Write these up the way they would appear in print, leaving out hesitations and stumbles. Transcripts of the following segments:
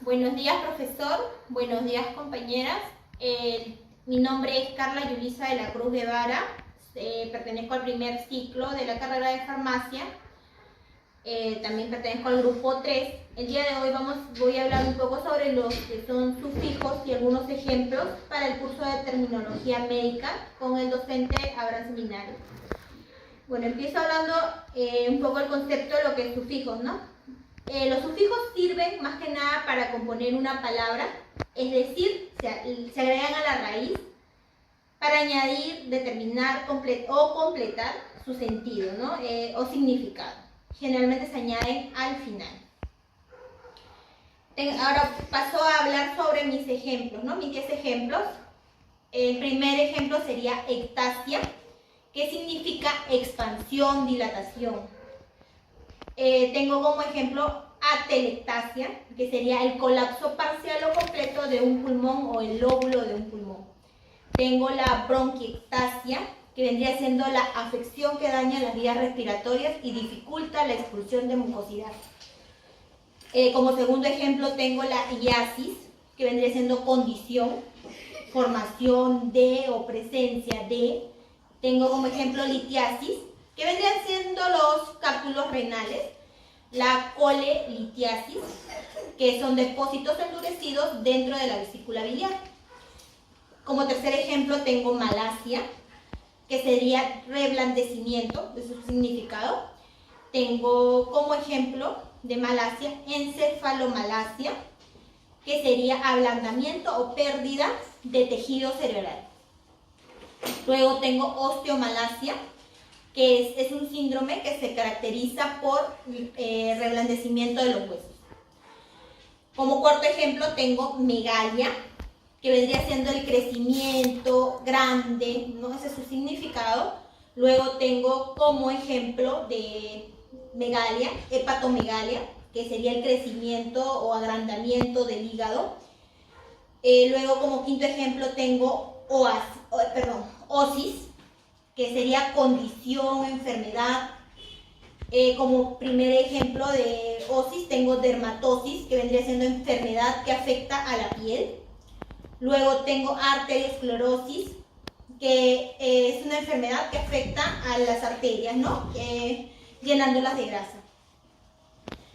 Buenos días, profesor. Buenos días, compañeras. Mi nombre es Carla Yulisa de la Cruz Guevara. Pertenezco al primer ciclo de la carrera de farmacia. También pertenezco al grupo 3. El día de hoy voy a hablar un poco sobre los que son sufijos y algunos ejemplos para el curso de terminología médica con el docente Abraham Seminario. Bueno, empiezo hablando un poco el concepto de lo que es sufijos, ¿no? Los sufijos sirven más que nada para componer una palabra, es decir, se agregan a la raíz para añadir, determinar o completar su sentido, ¿no? O significado. Generalmente se añaden al final. Ahora paso a hablar sobre mis ejemplos, ¿no? Mis 10 ejemplos. El primer ejemplo sería ectasia, que significa expansión, dilatación. Tengo como ejemplo atelectasia, que sería el colapso parcial o completo de un pulmón o el lóbulo de un pulmón. Tengo la bronquiectasia, que vendría siendo la afección que daña las vías respiratorias y dificulta la expulsión de mucosidad. Como segundo ejemplo tengo la iasis, que vendría siendo condición, formación de o presencia de. Tengo como ejemplo litiasis, que vendrían siendo los cálculos renales. La colelitiasis, que son depósitos endurecidos dentro de la vesícula biliar. Como tercer ejemplo tengo malasia, que sería reblandecimiento, de su significado. Tengo como ejemplo de malasia encefalomalacia, que sería ablandamiento o pérdida de tejido cerebral. Luego tengo osteomalacia, que es un síndrome que se caracteriza por reblandecimiento de los huesos. Como cuarto ejemplo tengo megalia, que vendría siendo el crecimiento grande, ¿no? Ese es su significado. Luego tengo como ejemplo de megalia, hepatomegalia, que sería el crecimiento o agrandamiento del hígado. Luego como quinto ejemplo tengo osis, que sería condición, enfermedad. Como primer ejemplo de osis tengo dermatosis, que vendría siendo enfermedad que afecta a la piel. Luego tengo arteriosclerosis, que es una enfermedad que afecta a las arterias, ¿no? Llenándolas de grasa.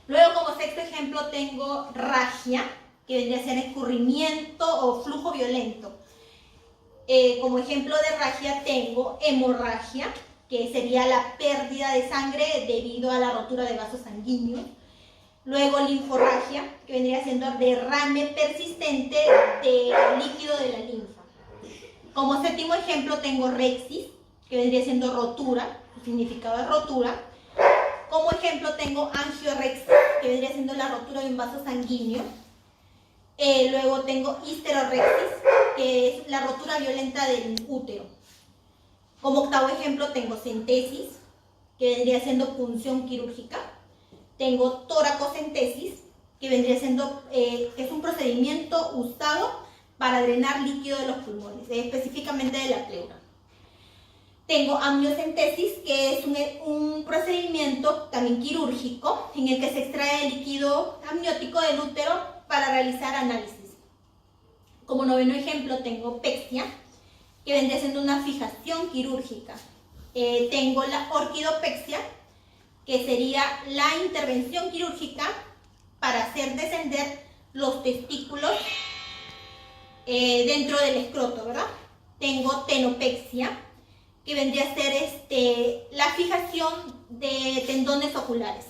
Luego como sexto ejemplo tengo ragia, que vendría a ser escurrimiento o flujo violento. Como ejemplo de ragia tengo hemorragia, que sería la pérdida de sangre debido a la rotura de vasos sanguíneos. Luego linforragia, que vendría siendo derrame persistente de líquido de la linfa. Como séptimo ejemplo tengo rexis, que vendría siendo rotura, su significado es rotura. Como ejemplo tengo angiorexis, que vendría siendo la rotura de un vaso sanguíneo. Luego tengo histerorexis, que es la rotura violenta del útero. Como octavo ejemplo tengo centesis, que vendría siendo punción quirúrgica. Tengo toracocentesis, que vendría siendo, que es un procedimiento usado para drenar líquido de los pulmones, específicamente de la pleura. Tengo amniocentesis, que es un procedimiento también quirúrgico en el que se extrae el líquido amniótico del útero para realizar análisis. Como noveno ejemplo tengo pexia, que vendría siendo una fijación quirúrgica. Tengo la orquidopexia, que sería la intervención quirúrgica para hacer descender los testículos dentro del escroto, ¿verdad? Tengo tenopexia, que vendría a ser la fijación de tendones oculares.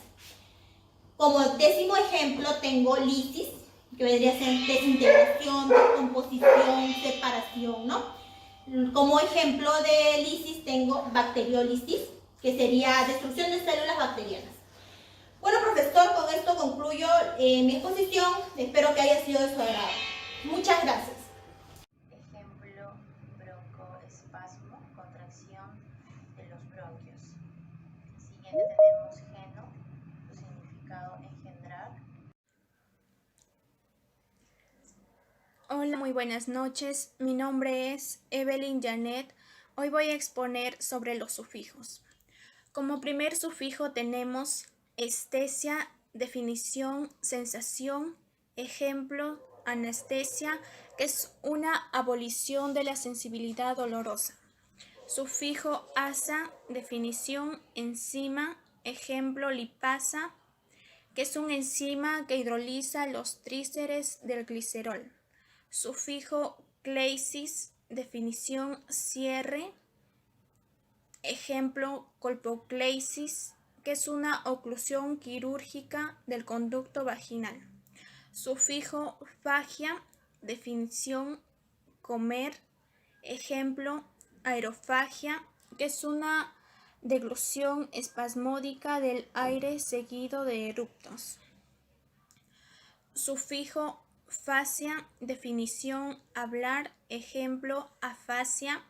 Como décimo ejemplo tengo lisis, que vendría a ser desintegración, descomposición, separación, ¿no? Como ejemplo de lisis tengo bacteriólisis, que sería destrucción de células bacterianas. Bueno, profesor, con esto concluyo mi exposición. Espero que haya sido de su agrado. Muchas gracias. Ejemplo, broncoespasmo, contracción de los bronquios. Siguiente tenemos geno, su significado engendrar. Hola, muy buenas noches. Mi nombre es Evelyn Janet. Hoy voy a exponer sobre los sufijos. Como primer sufijo tenemos estesia, definición, sensación, Ejemplo, anestesia, que es una abolición de la sensibilidad dolorosa. Sufijo asa, definición, enzima. Ejemplo, lipasa, que es una enzima que hidroliza los tríceres del glicerol. Sufijo cleisis, definición, cierre. Ejemplo, colpocleisis, que es una oclusión quirúrgica del conducto vaginal. Sufijo fagia, definición, comer. Ejemplo, aerofagia, que es una deglución espasmódica del aire seguido de eructos. Sufijo fasia, definición, hablar. Ejemplo, afasia,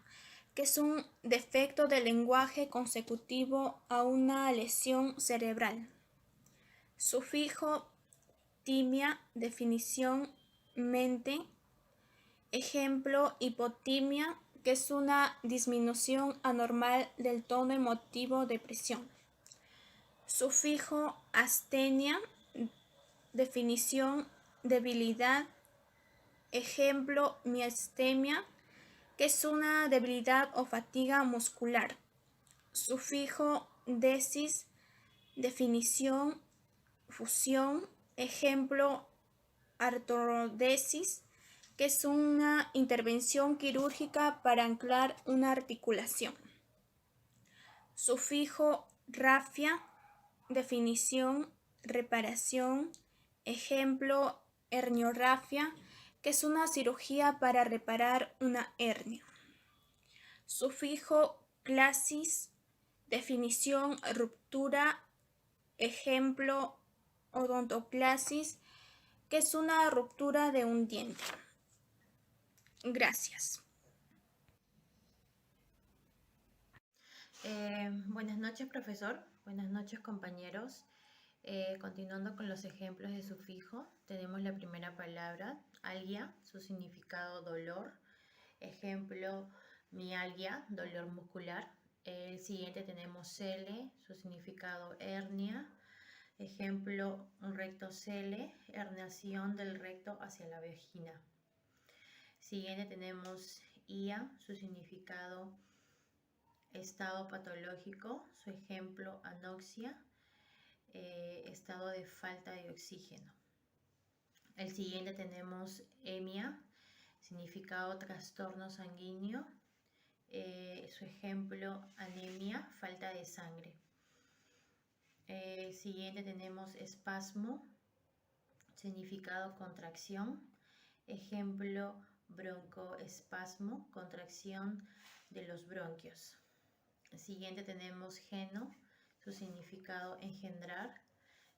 que es un defecto del lenguaje consecutivo a una lesión cerebral. Sufijo timia, definición, mente. Ejemplo, hipotimia, que es una disminución anormal del tono emotivo de presión. Sufijo astenia, definición, debilidad. Ejemplo, miastemia, que es una debilidad o fatiga muscular. Sufijo desis, definición, fusión. Ejemplo, artrodesis, que es una intervención quirúrgica para anclar una articulación. Sufijo rafia, definición, reparación. Ejemplo, herniorrafia, que es una cirugía para reparar una hernia. Sufijo clasis, definición, ruptura. Ejemplo, odontoclasis, que es una ruptura de un diente. Gracias. Buenas noches, profesor. Buenas noches, compañeros. Continuando con los ejemplos de sufijo, tenemos la primera palabra, algia, su significado dolor. Ejemplo, mialgia, dolor muscular. El siguiente tenemos cele, su significado hernia. Ejemplo, un rectocele, herniación del recto hacia la vagina. Siguiente tenemos ia, su significado estado patológico. Su ejemplo, anoxia, estado de falta de oxígeno. El siguiente tenemos emia, significado trastorno sanguíneo. Su ejemplo, anemia, falta de sangre. Siguiente tenemos espasmo, significado contracción. Ejemplo, broncoespasmo, contracción de los bronquios. Siguiente tenemos geno, su significado engendrar.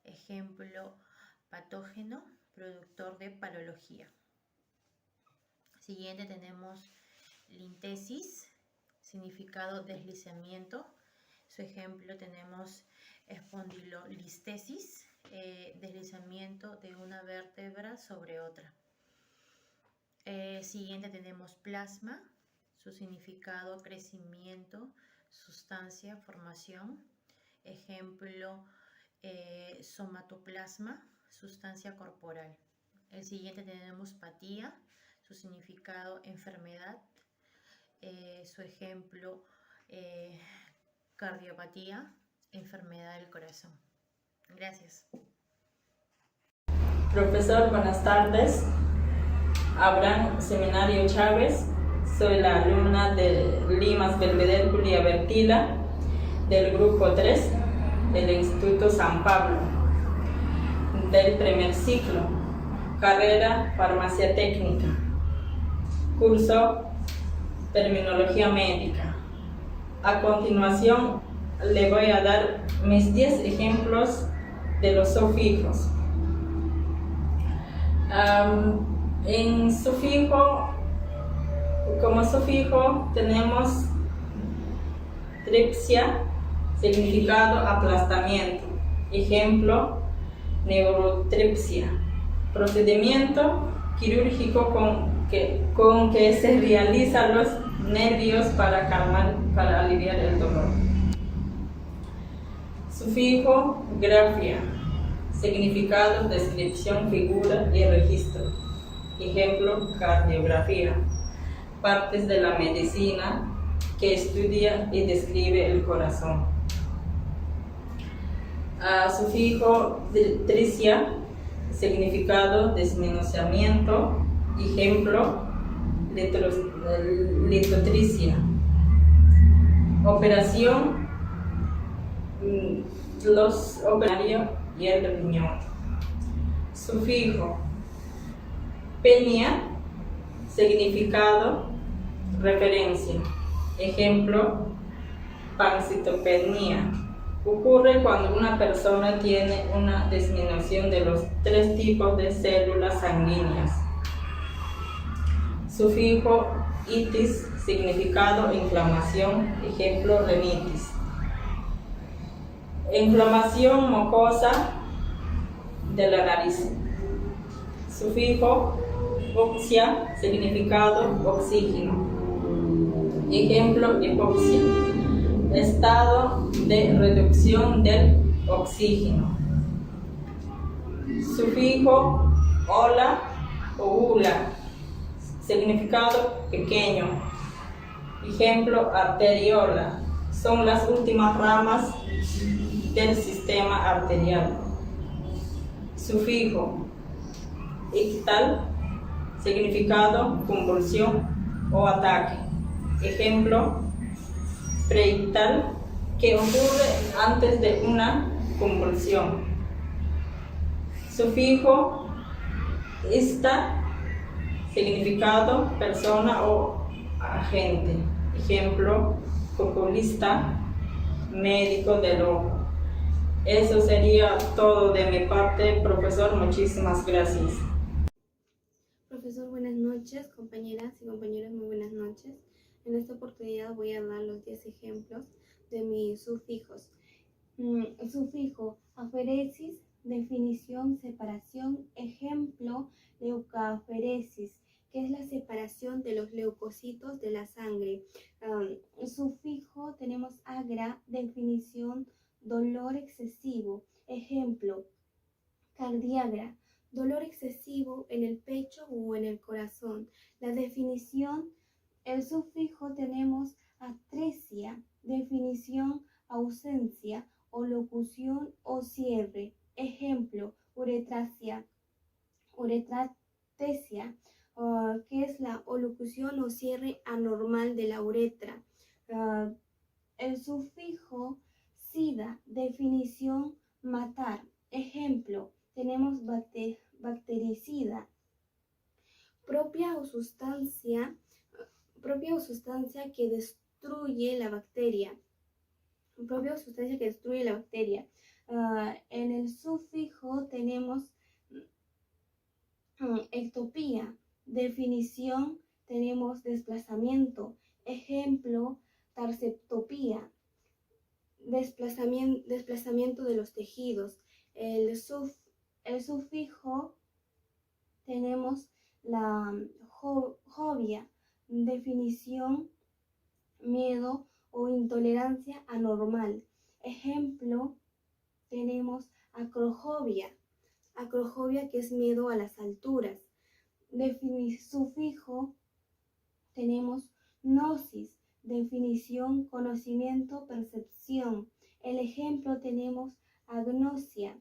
Ejemplo, patógeno, productor de parología. Siguiente tenemos lintesis, significado deslizamiento. Su ejemplo tenemos espondilolistesis, deslizamiento de una vértebra sobre otra. Siguiente tenemos plasma, su significado crecimiento, sustancia, formación. Ejemplo, somatoplasma, sustancia corporal. El siguiente tenemos patía, su significado enfermedad. Su ejemplo, cardiopatía, enfermedad del corazón. Gracias. Profesor, buenas tardes. Abraham Seminario Chávez. Soy la alumna de Limas Belvedere Julia Bertila del grupo 3 del Instituto San Pablo del primer ciclo, carrera Farmacia Técnica, curso Terminología Médica. A continuación le voy a dar mis 10 ejemplos de los sufijos. En sufijo, como sufijo tenemos tripsia, significado aplastamiento. Ejemplo, neurotripsia, procedimiento quirúrgico con que se realizan los nervios para aliviar el dolor. Sufijo grafia, Significado, descripción, figura y registro. Ejemplo, cardiografía. Partes de la medicina que estudia y describe el corazón. Sufijo, tricia. Significado, desmenuzamiento. Ejemplo, litotricia. Operación, los operarios y el riñón. Sufijo, penia. Significado, referencia. Ejemplo, pancitopenia. Ocurre cuando una persona tiene una disminución de los 3 tipos de células sanguíneas. Sufijo, itis. Significado, inflamación. Ejemplo, rinitis. Inflamación mucosa de la nariz. Sufijo, oxia. Significado, oxígeno. Ejemplo, hipoxia. Estado de reducción del oxígeno. Sufijo, ola o ula. Significado, pequeño. Ejemplo, arteriola. Son las últimas ramas del sistema arterial. Sufijo, ictal. Significado, convulsión o ataque. Ejemplo, preictal, que ocurre antes de una convulsión. Sufijo, ista. Significado, persona o agente. Ejemplo, oculista, médico del ojo. Eso sería todo de mi parte, profesor. Muchísimas gracias. Profesor, buenas noches. Compañeras y compañeros, muy buenas noches. En esta oportunidad voy a dar los 10 ejemplos de mis sufijos. Sufijo, aferesis, definición, separación. Ejemplo, leucoaferesis, que es la separación de los leucocitos de la sangre. Sufijo, tenemos agra, definición, dolor excesivo. Ejemplo, cardiagra, dolor excesivo en el pecho o en el corazón. La definición, el sufijo tenemos atresia, definición, ausencia o locución o cierre. Ejemplo, uretrasia, uretratesia, que es la locución o cierre anormal de la uretra. El sufijo sida, definición, matar. Ejemplo, tenemos bactericida, propia o sustancia que destruye la bacteria. En el sufijo tenemos ectopía, definición, tenemos desplazamiento. Ejemplo, tarseptopía, desplazamiento de los tejidos. El sufijo tenemos la fobia, definición, miedo o intolerancia anormal. Ejemplo, tenemos acrofobia, que es miedo a las alturas. Sufijo tenemos gnosis, definición, conocimiento, percepción. El ejemplo tenemos agnosia,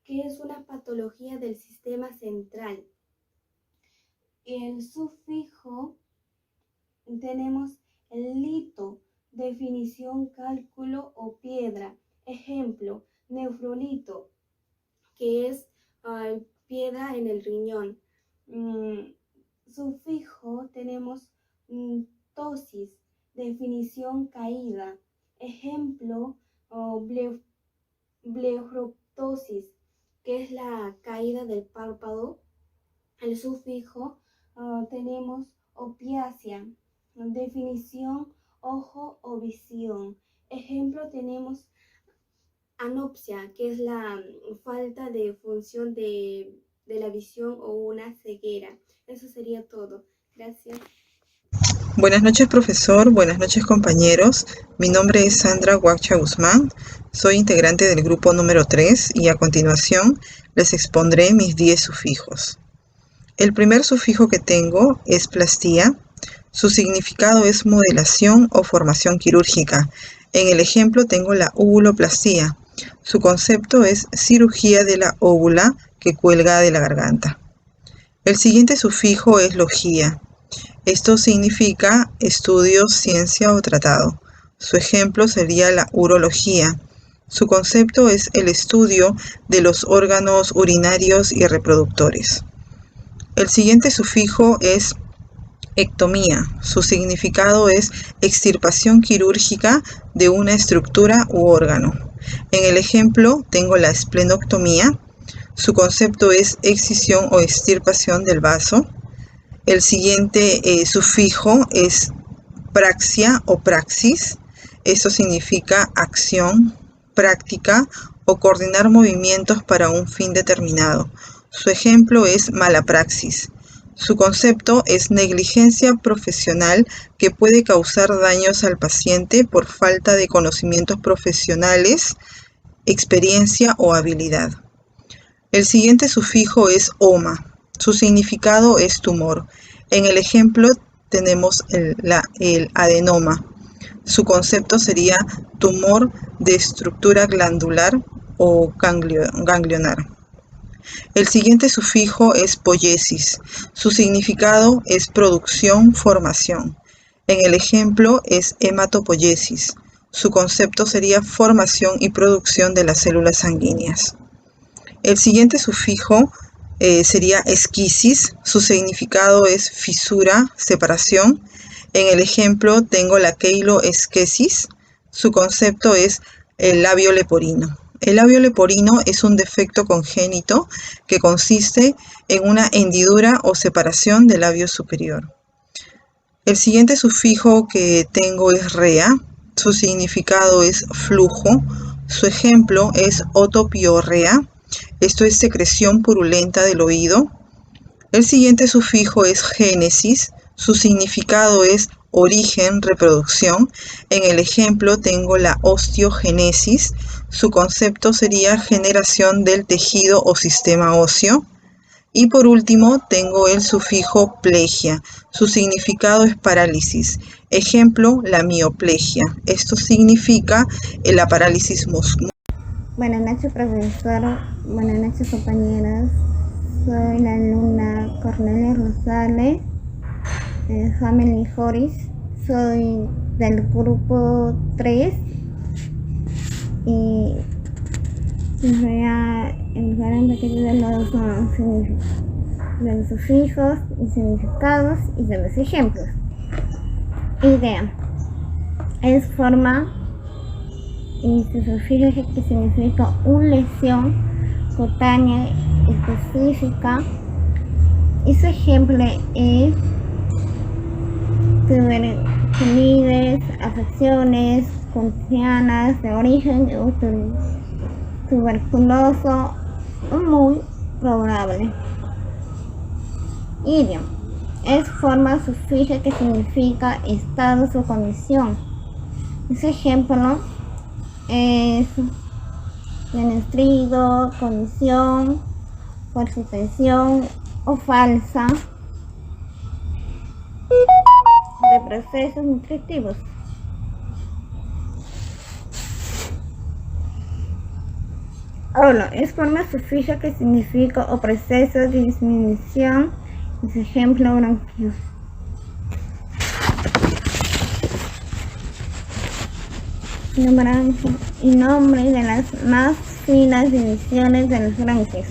que es una patología del sistema central. El sufijo tenemos el lito, definición, cálculo o piedra. Ejemplo, nefrolito, que es piedra en el riñón. Sufijo tenemos tosis, definición, caída. Ejemplo, blefaroptosis, que es la caída del párpado. El sufijo tenemos opiacia, definición, ojo o visión. Ejemplo, tenemos anopsia, que es la falta de función de la visión o una ceguera. Eso sería todo. Gracias. Buenas noches, profesor. Buenas noches, compañeros. Mi nombre es Sandra Huacha Guzmán. Soy integrante del grupo número 3 y a continuación les expondré mis 10 sufijos. El primer sufijo que tengo es plastía. Su significado es modelación o formación quirúrgica. En el ejemplo tengo la óvuloplastía. Su concepto es cirugía de la óvula que cuelga de la garganta. El siguiente sufijo es logía. Esto significa estudio, ciencia o tratado. Su ejemplo sería la urología. Su concepto es el estudio de los órganos urinarios y reproductores. El siguiente sufijo es ectomía. Su significado es extirpación quirúrgica de una estructura u órgano. En el ejemplo tengo la esplenectomía. Su concepto es excisión o extirpación del vaso. El siguiente sufijo es praxia o praxis. Esto significa acción, práctica o coordinar movimientos para un fin determinado. Su ejemplo es mala praxis. Su concepto es negligencia profesional que puede causar daños al paciente por falta de conocimientos profesionales, experiencia o habilidad. El siguiente sufijo es oma. Su significado es tumor. En el ejemplo tenemos el adenoma. Su concepto sería tumor de estructura glandular o ganglionar. El siguiente sufijo es poiesis. Su significado es producción, formación. En el ejemplo es hematopoiesis. Su concepto sería formación y producción de las células sanguíneas. El siguiente sufijo sería esquisis. Su significado es fisura, separación. En el ejemplo tengo la queiloesquesis. Su concepto es el labio leporino. El labio leporino es un defecto congénito que consiste en una hendidura o separación del labio superior. El siguiente sufijo que tengo es rea. Su significado es flujo. Su ejemplo es otopiorrea. Esto es secreción purulenta del oído. El siguiente sufijo es génesis. Su significado es origen, reproducción. En el ejemplo tengo la osteogénesis. Su concepto sería generación del tejido o sistema óseo. Y por último tengo el sufijo plegia. Su significado es parálisis. Ejemplo, la mioplegia. Esto significa la parálisis muscular. Buenas noches, profesor. Buenas noches, compañeras. Soy la alumna Cornelia Rosales, Family Joris. Soy del grupo 3 y voy a empezar a repetir de los sufijos y significados y de los ejemplos. Idea. Es forma y se sufijo que significa una lesión cutánea específica y su ejemplo es tuberculosis, afecciones cutáneas de origen tuberculoso muy probable. Idioma es forma sufijo que significa estado o condición. Ese ejemplo es denustrido, condición, falsificación o falsa de procesos nutritivos. Hola, es forma sufijo que significa o proceso de disminución. Es ejemplo bronquio. Y nombre de las más finas divisiones de los bronquios.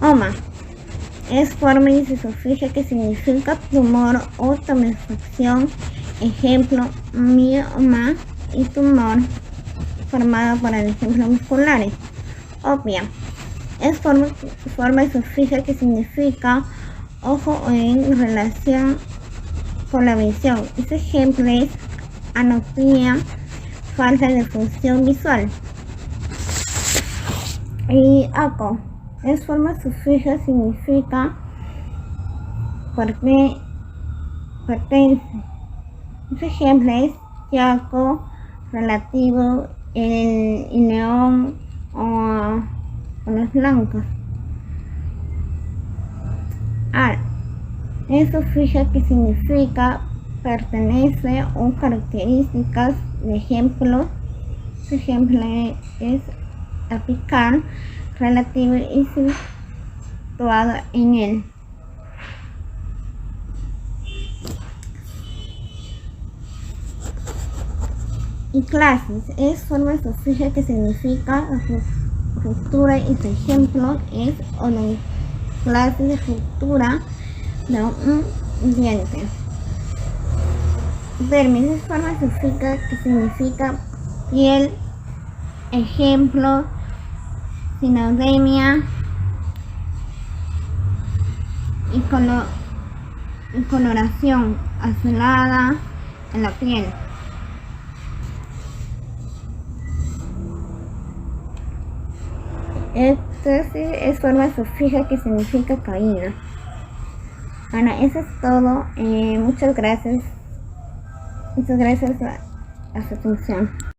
Oma es forma y sufijo que significa tumor o tumefaction. Ejemplo, mioma y tumor formado por el ejemplo musculares. Opia es forma y sufijo que significa ojo en relación con la visión. Ese ejemplo es anopia, falta de función visual. Y aco es forma sufijo, significa pertenece. Ese ejemplo es yaco, relativo, el león o los blancos. Es sufijo que significa pertenece o características de ejemplo. Su ejemplo es apical, relativo y situado en él. Y clases es forma de sufijo que significa ruptura y su ejemplo es clase de ruptura de un diente. Dermis es forma de sufijo que significa piel, ejemplo, sinodermia y coloración azulada en la piel. Este es forma de sufijo que significa caída. Bueno, eso es todo. Muchas gracias. Muchas gracias a su atención.